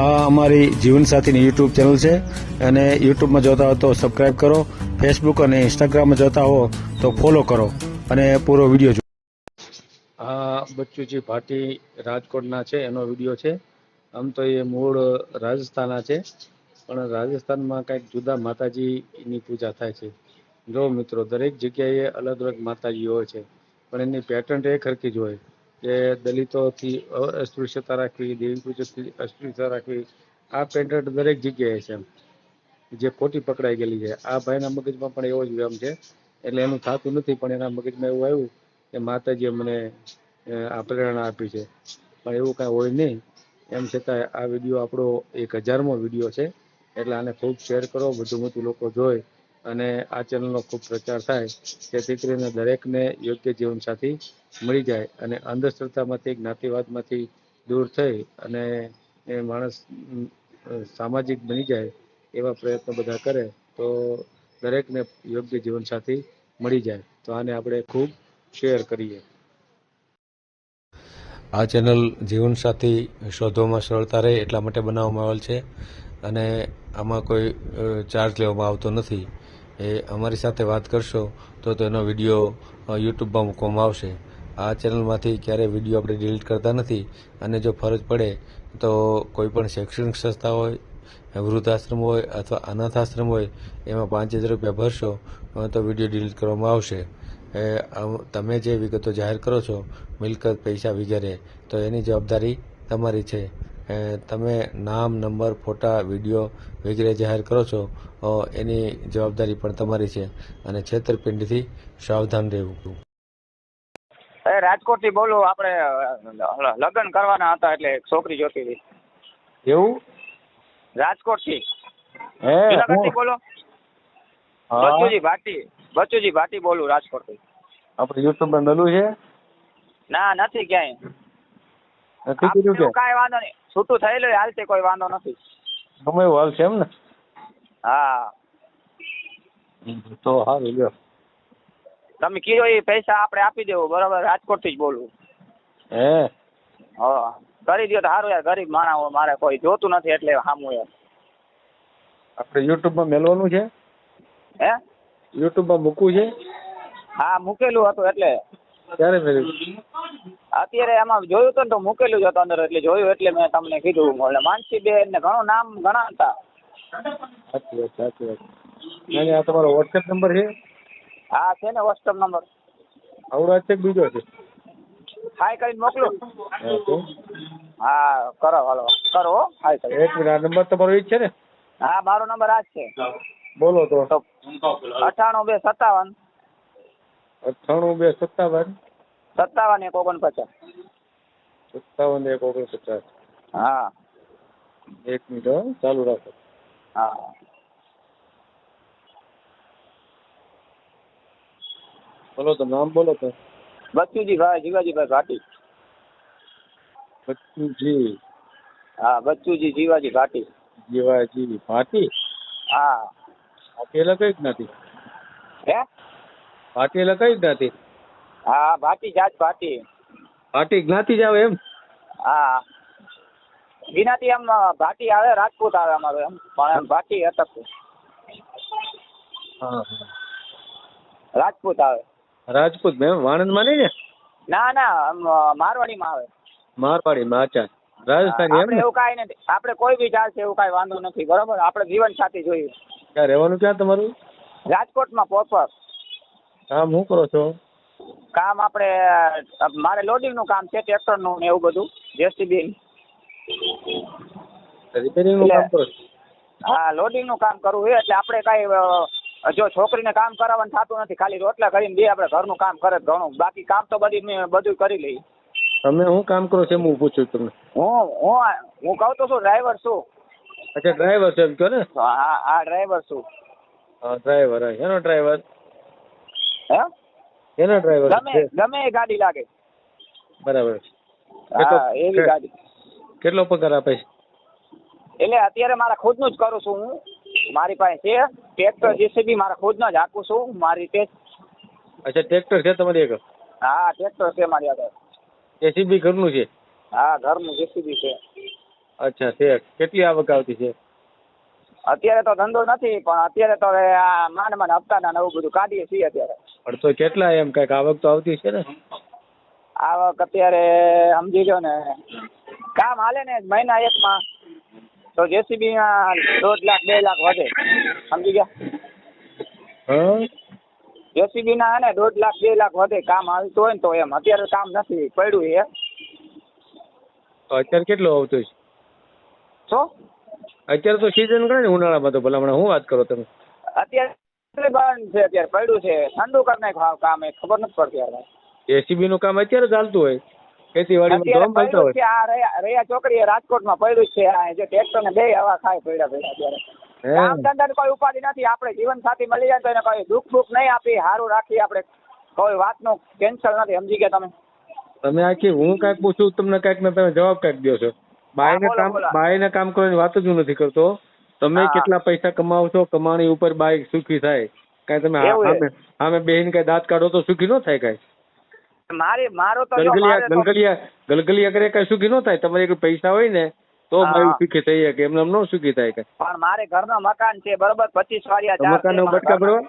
આ અમારી જીવનસાથીની YouTube channel છે અને યુટ્યુબમાં જોતા હો તો સબસ્ક્રાઇબ કરો, ફેસબુક અને ઇન્સ્ટાગ્રામમાં જોતા હો તો ફોલો કરો અને પૂરો વિડીયો જુઓ. આ બચ્ચુજી ભાટી રાજકોટના છે, એનો વિડીયો છે. આમ તો એ મૂળ રાજસ્થાનના છે, પણ રાજસ્થાનમાં કંઈક જુદા માતાજીની પૂજા થાય છે. જો મિત્રો, દરેક જગ્યાએ અલગ અલગ માતાજી હોય છે, પણ એની પેટર્ન એક હરખી જ હોય કે દલિતોથી અસ્પૃશ્યતા રાખવી, દેવી પૂજકથી અસ્પૃશ્યતા રાખવી. આ પેટર્ન દરેક જગ્યાએ છે, જે ખોટી પકડાઈ ગયેલી છે. આ ભાઈના મગજમાં પણ એવો જ વ્યામ છે, એટલે એનું થતું નથી, પણ એના મગજમાં એવું આવ્યું કે માતાજીએ મને આ પ્રેરણા આપી છે, પણ એવું કાંઈ હોય નહીં. એમ છતાં આ વિડીયો આપણો 1000મો વિડીયો છે, એટલે આને ખૂબ શેર કરો, વધુમાં લોકો જોઈ અને આ ચેનલનો ખૂબ પ્રચાર થાય, જેથી કરીને દરેકને યોગ્ય જીવનસાથી મળી જાય અને અંધશ્રદ્ધામાંથી, જ્ઞાતિવાદમાંથી દૂર થઈ અને એ માણસ સામાજિક બની જાય એવા પ્રયત્નો બધા કરે તો દરેકને યોગ્ય જીવનસાથી મળી જાય. તો આને આપણે ખૂબ શેર કરીએ. આ ચેનલ જીવનસાથી શોધવામાં સરળતા રહે એટલા માટે બનાવવામાં આવેલ છે અને આમાં કોઈ ચાર્જ લેવામાં આવતો નથી. એ અમારી સાથે વાત કરશો તો તેનો વિડીયો યુટ્યુબમાં મૂકવામાં આવશે. આ ચેનલમાંથી ક્યારેય વિડીયો આપણે ડિલીટ કરતા નથી અને જો ફરજ પડે તો કોઈ પણ શૈક્ષણિક સંસ્થા હોય, વૃદ્ધાશ્રમ હોય અથવા અનાથ આશ્રમ હોય, એમાં 5000 રૂપિયા ભરશો તો વિડીયો ડિલીટ કરવામાં આવશે. તમે જે વિગતો જાહેર કરો છો, મિલકત, પૈસા વગેરે, તો એની જવાબદારી તમારી છે. તમે નામ, નંબર, ફોટા, વિડીયો વગેરે જાહેર કરો છો, એની જવાબદારી પણ તમારી છે અને છેતરપિંડીથી સાવધાન રહેવું. રાજકોટથી બોલું. આપણે લગ્ન કરવાના હતા એટલે છોકરી જોતી હતી. એવું? રાજકોટથી. જુનાગઢથી બોલો. બચ્ચુજી ભાટી બોલું, રાજકોટથી. આપણે યુટ્યુબમાં મેલું છે? ના, નથી ક્યાંય. નથી કીધું કે કાંઈ વાંધો નહીં, છૂટું થયેલું હાલશે, કોઈ વાંધો નથી. ગમે એવું હાલ છે એમ ને? હા. તો સારું લ્યો. તમે કીધો એ પૈસા આપણે આપી દેવું, બરાબર? રાજકોટથી જ બોલું. હા, કરી દો તો સારું યાર. ગરીબ માણસ હોય, મારે કોઈ જોતું નથી એટલે સામું યાર. આપણે યુટ્યુબમાં મેલવાનું છે? હે? યુટ્યુબમાં મૂકવું છે? હા, મૂકેલું હતું એટલે. ક્યારે મેળવ્યું? અત્યારે એમાં જોયું હતું ને તો મૂકેલું જ હતું અંદર, એટલે જોયું એટલે મેં તમને કીધું. એટલે માનસીબેન ને ઘણું નામ ઘણા હતા. સાચી વાત, સાચી વાત. આ તમારો વોટ્સએપ નંબર છે? હા, છે ને વોટ્સએપ નંબર. આવડો છે કે બીજો છે? હાય કરીને મોકલું. હા, કરો, હાલો કરો. હાય કરી. એક મિનિટ, આ નંબર તમારો એ જ છે ને? હા, મારો નંબર આ જ છે. બોલો તો. 98 98 2 57 57 149. 57 149. હા. એક મિનિટ હો, ચાલુ રાખો. હા. બોલો તો, નામ બોલો તો. બચ્ચુજી ભાઈ, જીવાજીભાઈ ભાટી. બચ્ચુજી. હા, બચ્ચુજી જીવાજી ભાટી. જીવાજી ભાટી? હા. ભાટી એટલે કઈ જ્ઞાતિ? હે? ભાટી એટલે કઈ જ્ઞાતિ? હા, ભાટી જાત ભાટી. ભાટી જ્ઞાતિ જ આવે એમ? હા. જ્ઞાતિ એમ ભાટી આવે, રાજપૂત આવે અમારું એમ, પણ એમ ભાટી અટકતું. હા. રાજપૂત આવે. રાજપૂત મેમ, વાણંદમાં નહીં ને? ના ના, મારવાડીમાં આવે. મારવાડીમાં, અચ્છા. રાજસ્થાની એમ આપણે ને? એવું કાંઈ નથી, આપણે કોઈ બી ચાલશે, એવું કાંઈ વાંધો નથી, બરોબર? આપણે જીવન સાથી જોઈએ. ક્યાં રહેવાનું, ક્યાં તમારું? રાજકોટમાં પ્રોપર. કામ શું કરો છો? કામ આપણે, મારે લોડિંગનું કામ છે, ટ્રેક્ટરનું ને એવું બધું, જેસીબી. રિપેરિંગનું કામ કરો છો? હા, લોડિંગનું કામ કરવું છે, એટલે આપણે કાંઈ જો છોકરીને કામ કરાવવાનું થતું નથી, ખાલી રોટલા કરીને બે, આપણે ઘરનું કામ કરે ઘણું, બાકી કામ તો બધું કરી લઈએ. તમે શું કામ કરો છો એમ હું પૂછું તમને? હું કહું તો છું, ડ્રાઈવર છું. અચ્છા, ડ્રાઈવર છે એમ કહો ને? હા, ડ્રાઈવર છું. હા, ડ્રાઈવર. એનો ડ્રાઈવર? હે? એનો ડ્રાઈવર? ગમે એ ગાડી લાગે. બરાબર. હા, એવી ગાડી. કેટલો પગાર આપે છે? એટલે અત્યારે મારા ખુદનું જ કરું છું હું. મારી પાસે છે ટ્રેક્ટર, જેસીબી મારા ખુદનો જ હાંકું છું મારી રીતે. અચ્છા, ટ્રેક્ટર છે તમારી આગળ? હા, ટ્રેક્ટર છે મારી આગળ. જેસીબી ઘરનું છે? હા, ઘરનું જેસીબી છે. અચ્છા ઠીક. કેટલી આવક આવતી છે? અત્યારે તો ધંધો નથી, પણ અત્યારે તો હવે આ માંડ હપ્તાના ને એવું બધું કાઢીએ છીએ અત્યારે. પણ તો કેટલા એમ કઈક આવક તો આવતી છે ને? આવક અત્યારે સમજી ગયો ને, કામ હાલે ને મહિના એકમાં તો જેસીબી ના 1.5 લાખ 2 લાખ વધે, સમજી ગયા? હા જેસીબી ના હે ને 1.5 લાખ 2 લાખ વધે કામ હાલતું હોય ને તો એમ. અત્યારે કામ નથી, પડ્યું છે. તો અત્યારે કેટલું આવતું છે? શું? અત્યારે તો સીઝન ગણે ને ઉનાળામાં, તો ભલા હમણાં શું વાત કરો તમે? અત્યારે બંધ છે, અત્યારે પડ્યું છે. ઠંડુ કરી નાખ્યું કામ, એ ખબર નથી પડતી યાર. જેસીબી નું કામ અત્યારે ચાલતું હોય, ખેતીવાડીમાં અત્યારે ધોમ ચાલતા પડ્યું હોય. છે. આ રૈયા ચોકડી રાજકોટમાં પડ્યું છે. આ જે ટ્રેક્ટર ને 2 હવા ખાય પડ્યા અત્યારે. કામ ધંધાની કોઈ ઉપાધિ નથી. આપણે જીવન સાથી મળી જાય તો એને કોઈ દુઃખ નહીં આપી, સારું રાખી. આપણે કોઈ વાતનું કેન્સલ નથી, સમજી ગયા તમે? તમે આખી હું કાંઈક પૂછું તમને કાંઈક ને તમે જવાબ કાંઈક દો છો. બાઈને કામ કરવાની વાત જ હું નથી કરતો. તમે કેટલા પૈસા કમાવો છો, કમાણી ઉપર બાઈ સુખી થાય? કાંઈ તમે સામે બેહીને કાંઈ દાંત કાઢો તો સુખી ન થાય? કાંઈ મારો તો ગલગલિયા કરે કાંઈ સુખી ન થાય? તમારે પૈસા હોય ને તો બાઈ સુખી થઈ જાય, કે એમને એમ ન સુખી થાય? કાંઈ પણ મારે ઘરનો મકાન છે બરોબર, 25 વાળિયા મકાન નો બટકા બરોબર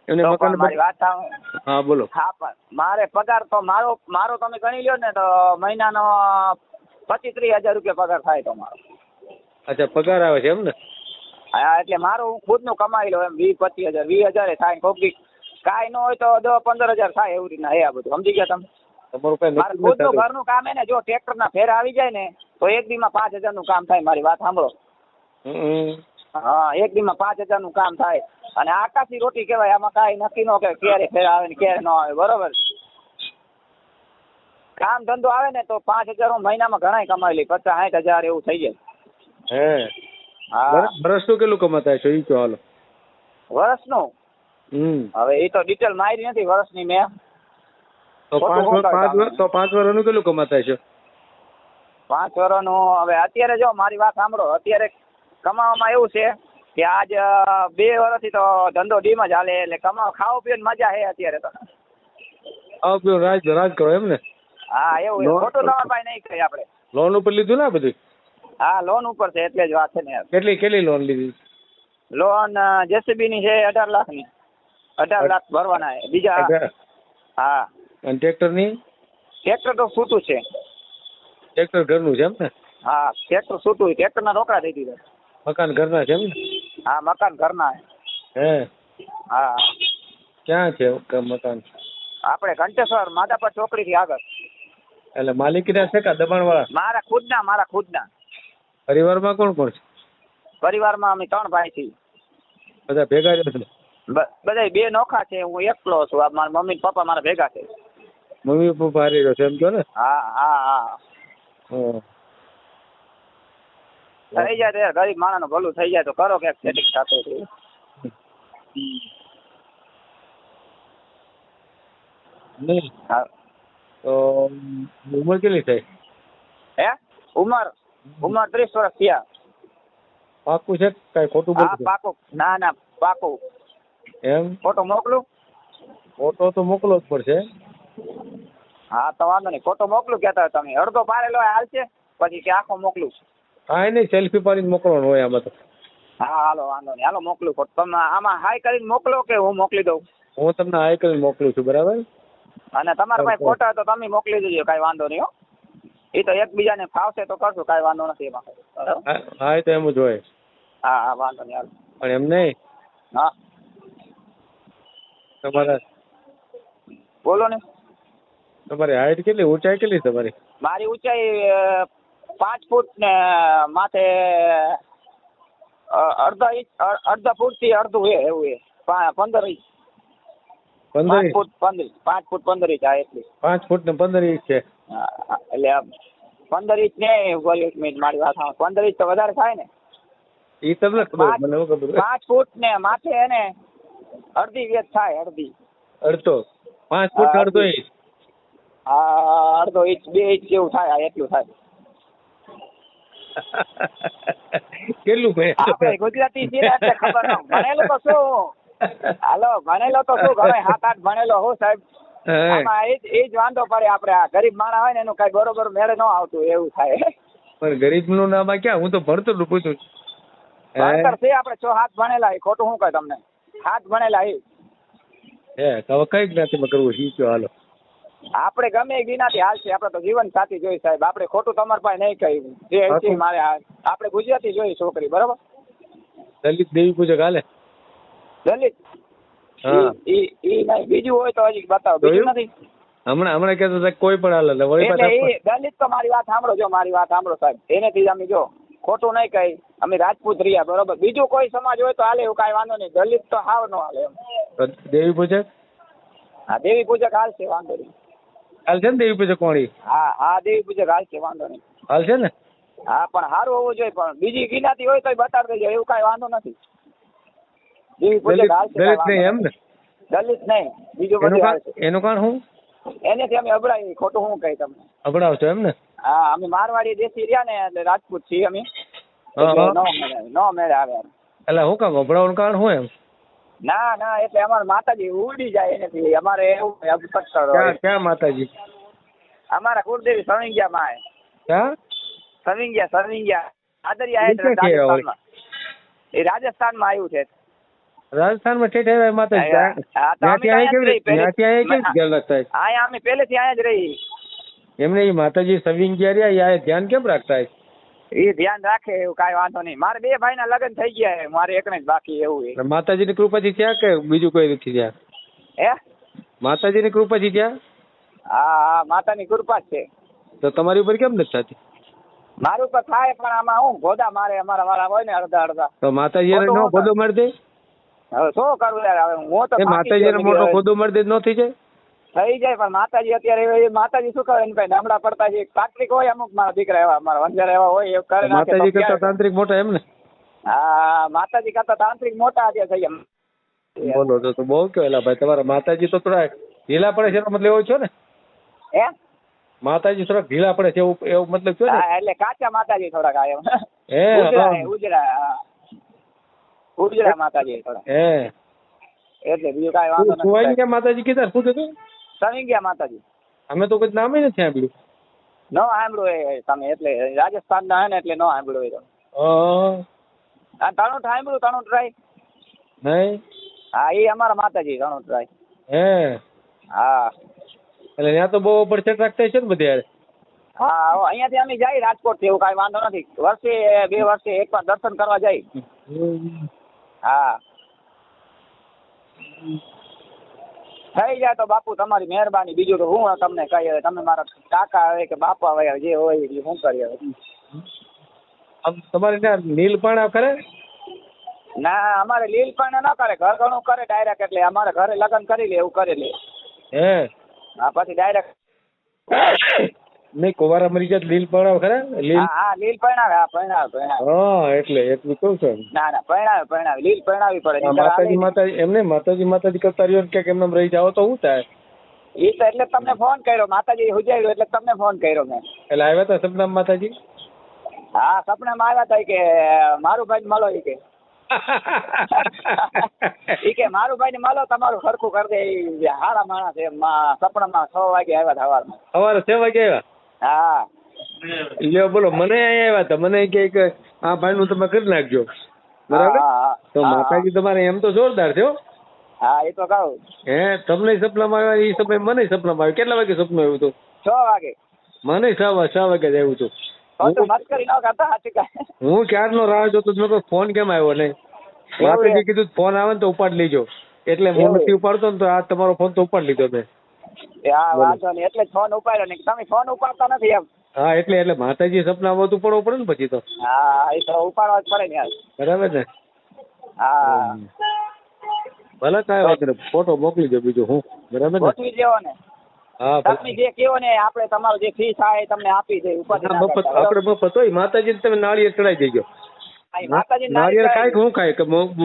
એમને મકાન. મારી વાત હા બોલો. હા, પણ મારે પગાર તો મારો તમે ગણી લ્યો ને તો મહિનાનો 25-30 હજાર રૂપિયા પગાર થાય તો મારો. અચ્છા પગાર આવે છે એમ ને? હા, એટલે મારું હું ખુદનું કમાઈ લઉં એમ. 20-25 હજાર 20 હજાર થાય, કોકી કાંઈ ન હોય તો 10-15 હજાર થાય, એવી રીતના એ આ બધું, સમજી ગયા તમે? તમારું કઈ મારે ખુદનું ઘરનું કામ હે ને, જો ટ્રેક્ટર ના ફેર આવી જાય ને તો એક દીમાં 5,000 નું કામ થાય. મારી વાત સાંભળો. હા, એક દીમાં 5,000 નું કામ થાય. અને આકાશી રોટી કહેવાય. આમાં કાંઈ નક્કી ન કે ક્યારે ફેર આવે ને ક્યારે ન આવે, બરોબર? કામ ધંધો આવે ને તો 5,000 હું મહિનામાં ઘણાય કમાઈ લઈ, 50-60 હજાર એવું થઈ જાય. હા, વર્ષનું કેટલું કમાતા છો? ઈ તો હાલો. વર્ષનું હવે એ તો ડિટેલ મારી નથી વર્ષની મેં. તો 5 વર્ષનું કેટલું કમાતા છો? 5 વર્ષનું હવે અત્યારે જો મારી વાત સાંભળો. અત્યારે કમાવામાં એવું છે કે આજ 2 વર્ષથી તો ધંધો ડીમ જ હાલે, એટલે ખાવા પીવાની મજા છે અત્યારે તો. ખાવા પીવાનું રાજ કરો એમ ને? હા, એવું ખોટું તમારા પાસે નહીં કહી આપણે. લોન ઉપર લીધું ને બધું? હા, લોન ઉપર છે, એટલે જ વાત છે ને. કેટલી લોન લીધી? લોન જેસીબી ની છે 18 લાખની. 18 લાખ ભરવાના છે બીજા. હા. અને ટ્રેક્ટર ની? ટ્રેક્ટર તો છૂટું છે. ટ્રેક્ટર ઘરનું છે એમ ને? હા, ટ્રેક્ટર છૂટું. ટ્રેક્ટર ના રોકડા દઈ દીધા. મકાન ઘરના છે એમ ને? હા, મકાન ઘરના છે. હા. ક્યાં છે મકાન? આપણે ઘંટેશ્વર માધાપર ચોકડી થી આગળ. એટલે માલિકીના છે કે દબાણ વાળા? મારા ખુદના. પરિવારમાં કોણ કોણ છે? પરિવારમાં અમે 3 ભાઈ છીએ. બધા ભેગા છે? બધા 2 નોખા છે, હું એકલો છું. મારા મમ્મી પપ્પા મારા ભેગા છે. મમ્મી પપ્પા હારી રહ્યો છે એમ કહો ને? હા. થઈ જાય તો ગરીબ માણસ નું ભલું થઈ જાય તો કરો ક્યાંક સેટિંગ સાથે. નહીં તો ઉંમર કેટલી થઈ? હે? ઉંમર 30 વર્ષ થયા. પાકું છે કઈ ખોટું બોલું? હા, પાકું. ના પાકું. એમ? ફોટો મોકલું? ફોટો તો મોકલવો જ પડશે. હા, તો વાંધો નહીં, ફોટો મોકલું. કહેતા તમે અડધો પાડેલો હાલશે પછી કે આખો મોકલું? કાંઈ નહીં, સેલ્ફી પાડીને મોકલવાનું હોય આમાં તો. હા, હાલો વાંધો નહીં. હાલો મોકલું ફોટો. તમે આમાં હાઈ કરીને મોકલો કે હું મોકલી દઉં? હું તમને હાઈ કરીને મોકલું છું, બરાબર? અને તમારા પાસે ફોટો તો તમે મોકલી દેજો, કાંઈ વાંધો નહીં. એ તો એકબીજાને ફાવશે તો કરશું, કાંઈ વાંધો નથી એમાં. હા, એ તો એમ જ હોય. હા, વાંધો નહીં. પણ એમ નહીં. હા, તમારા બોલો ને. તમારી હાઈટ કેટલી, ઊંચાઈ કેટલી તમારી? મારી ઊંચાઈ 5 ફૂટ ને માથે અડધા ફૂટ થી અડધું હે, એવું હે. 15 ઇંચ. 5 ફૂટ 15 ઇંચ. હા, એટલી. 5 ફૂટ ને 15 ઇંચ છે. એટલે 15 ઇંચ ને 1 મિનિટ મારી વાત. 15 ઇંચ તો વધારે થાય ને? એ તમને ખબર, મને શું ખબર? 5 ફૂટ ને માથે એને અડધી વેચ થાય. અડધો 5 ફૂટ અડધો ઇંચ? હા, અડધો ઇંચ 2 ઇંચ જેવું થાય. એટલું થાય. કેટલું આપણે ગુજરાતી છીએ એટલે ખબર ન. ભણેલો તો શું, હાલો ભણેલો તો શું, ઘરે 7-8 ભણેલો હું સાહેબ. આમાં એ જ વાંધો પડે. આપણે આ ગરીબ માણસ હોય ને એનું કઈ બરોબર મેળે ન આવતું એવું થાય. પણ ગરીબનું નામ આ ક્યાં? હું તો ભણતો જ પૂછું. ભણતર છે આપણે 6-7 ભણેલા એ ખોટું શું કહે તમને 7 ભણેલા એ હવે કઈ જ્ઞાતિમાં કરવું શીખ્યો હાલો. આપણે ગમે એ જ્ઞાતિ હાલશે આપણે તો જીવન સાથી જોઈ સાહેબ આપણે ખોટું તમારા પાસે નહીં કહ્યું જે છે મારે આપણે ગુજરાતી જોઈ છોકરી બરાબર. દલિત દેવી પૂજક હાલે? દલિત ઈ નહીં બીજું હોય તો હજી બતાવો બીજું નથી. હમણાં કહેતો હતા કોઈ પણ હાલે એટલે એ દલિત તો મારી વાત સાંભળો જો મારી વાત સાંભળો સાહેબ એનેથી અમે જો ખોટું નહીં કહી અમે રાજપૂત રહ્યા બરોબર બીજું કોઈ સમાજ હોય તો હાલે એવું કાંઈ વાંધો નહીં દલિત તો હાવ નો હાલે એમ. દેવી પૂજક? હા દેવી પૂજક હાલશે વાંધો નહીં. હાલશે ને દેવી પૂજક કોણી? હા દેવી પૂજક હાલશે વાંધો નહીં. હાલશે ને? હા પણ સારું હોવું જોઈએ પણ બીજી જ્ઞાતિ હોય તો બતાવી દેજો એવું કાંઈ વાંધો નથી. દેવી પૂજક હાલશે. દલિત નહીં એમ ને? દલિત નહીં બીજું બધું હાલશે. એનું કારણ શું? એનેથી અમે અબડાવી ખોટું શું કહી તમને? અબડાવશો એમ ને? હા અમે મારવાડી દેશી રહ્યા ને એટલે રાજપૂત છીએ અમે નો મેળે આવે. એટલે હું કામ અબડાવવાનું કારણ શું એમ? ના એટલે અમારે માતાજી ઉડી જાય એનેથી અમારે એવું ક્યાં માતાજી? અમારા કુળદેવી સવિંગ્યા માં ક્યાં? સવિંગ્યા આદરિયા એ રાજસ્થાન માં આવ્યું છે. રાજસ્થાનમાં ઠેઠ આવ્યા માતાજી? અહીંયા અમે પહેલેથી અહીંયા જ રહી. એમને માતાજી સવિંગ્યા રહ્યા ધ્યાન કેમ રાખતા? એ ધ્યાન રાખે એવું કાંઈ વાંધો નહીં. મારે 2 ભાઈના લગ્ન થઈ ગયા મારે એકને જ બાકી એવું. માતાજીની કૃપાથી થયા કે બીજું કોઈ નથી થયા? હે માતાજીની કૃપાથી થયા? હા માતાની કૃપા જ છે. તો તમારી ઉપર કેમ નથી થતી? મારી ઉપર થાય પણ આમાં હું ગોદા મારે અમારા વાળા હોય ને અડધા. તો માતાજી નો ગોદો મારી દે? હવે શું કરવું યાર હવે હું તો માતાજી મોટો ગોદો મારી દે ન થઈ જાય? થઈ જાય પણ માતાજી અત્યારે માતાજી શું કરે ને નમડા પડતા છે તાંત્રિક હોય અમુક મારા દીકરા એવા મારા વંજાર એવા હોય એ કરે. માતાજી કરતા તાંત્રિક મોટા એમ ને? હા માતાજી કરતા તાંત્રિક મોટા અત્યારે થઈ ગયા. બોલો તો બહુ કહેલા ભાઈ તમારા માતાજી તો થોડા ઢીલા પડે છે મતલબ એવો છો ને? હે માતાજી થોડા ઢીલા પડે છે એવું મતલબ છો ને? એટલે કાચા માતાજી થોડાક આયા ઉજળા માતાજી થોડા એટલે બીજું કાંઈ વાંધો નથી. સવિંગ્યા માતાજી કીધા શું કીધું? સવિંગ્યા માતાજી અમે તો કોઈ નામ નથી સાંભળ્યું. ન સાંભળ્યું તમે એટલે રાજસ્થાન ના હે ને એટલે ન સાંભળ્યું. તણુટ સાંભળ્યું? તણુટ રાય નહીં? હા એ અમારા માતાજી તણુટ રાય. હા એટલે ત્યાં તો બહુ પડછટ રાખતા છે ને બધા? હા અહીંયાથી અમે જાય રાજકોટ થી એવું કાંઈ વાંધો નથી. વર્ષે 2 વર્ષે એકવાર દર્શન કરવા જાય. હા થઈ જાય તો બાપુ તમારી મહેરબાની. બીજું તો હું તમને કહી તમે મારા કાકા હોય કે બાપા હોય જે હોય એ શું કરી હવે. તમારે ત્યાં નીલપાણા કરે? ના અમારે લીલપાણા ના કરે ઘર ઘણું કરે ડાયરેક્ટ. એટલે અમારે ઘરે લગ્ન કરી લે એવું કરી લે. હા પછી ડાયરેક્ટ નહીં કુંવારા મરી જાય લીલપાણા ખરા? હા લીલ પરણાવે. હા પરણાવે. એટલે એટલું કહું છું. ના પરણાવે લીલ પરણાવી પડે. માતાજી કરતા રહ્યો કે એમને રહી જાવ તો શું થાય? એ તો એટલે તમને ફોન કર્યો માતાજી હુજાયું એટલે તમને ફોન કર્યો મેં. એટલે આવ્યા હતા સપના માતાજી? હા સપનામાં આવ્યા હતા કે મારું ભાઈ મળો કે મારું ભાઈ ને મળો તમારું સરખું કરી દે. હારા માણસ એમ સપનામાં 6 વાગે આવ્યા હતા સવારે 6 વાગે આવ્યા? હા લ્યો બોલો મને અહીંયા આવ્યા હતા. મને કે આ ભાઈ નું તમે કરી નાખજો બરાબર. તો માતાજી તમારે એમ તો જોરદાર છે. હા એ તો કહું. તમને સપનામાં આવ્યા એ સમય મને સપનામાં આવ્યું. કેટલા વાગે સપનું આવ્યું હતું? 6 વાગે. મને 6 વાગે આવ્યું હતું. હું ક્યારનો રાહ જોતો ફોન કેમ આવ્યો નહીં? માતાજી કીધું ફોન આવે ને તો ઉપાડ લેજો. એટલે હું નથી ઉપાડતો ને તો આ તમારો ફોન તો ઉપાડ લીધો મેં. એટલે ફોન ઉપાડ્યો ને તમે ફોન ઉપાડતા નથી એમ? હા એટલે માતાજી સપના આવતું પડવું પડે ને પછી તો. હા એ તો ઉપાડવા જ પડે ને. બરાબર ને? હા ભલે કાંઈ વાત નહીં ફોટો મોકલી દો બીજું હું. બરાબર ને? મોકલી દેવો ને. હા તમે જે કહો ને આપણે તમારું જે ફી થાય તમને આપી દે. આપણે મફત હોય. માતાજી તમે નાળિયેર ચડાવી દેજો. નાળિયેર ખાય શું ખાય કે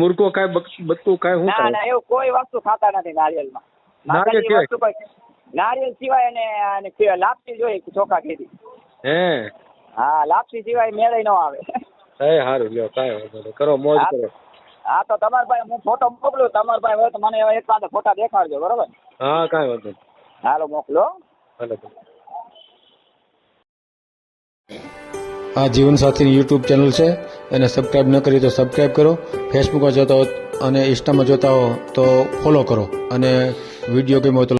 મુર્ગો ખાય બચ્ચું ખાય શું ખાય? ના એવું કોઈ વસ્તુ ખાતા નથી નાળિયેરમાં. નાળિયેર સિવાય અને લાપસી જોઈએ ચોખા ખેતી. હા લાપસી સિવાય મેળે ન આવે. સારું લ્યો કાંઈ વાંધો નહીં કરો મોજ કરો. હા તો તમારા પાસે હું ફોટો મોકલું. તમારા પાસે હોય તો મને એક પાસે ફોટા દેખાડજો બરોબર? હા કાંઈ વાંધો નહીં. હાલો મોકલો. ભલે. આ જીવનસાથીની યુટ્યુબ ચેનલ છે, એને સબસ્ક્રાઈબ ન કરી તો સબસ્ક્રાઈબ કરો. ફેસબુકમાં જોતા હો અને ઇન્સ્ટામાં જોતા હો તો ફોલો કરો, અને વિડીયો ગમ્યો હોય તો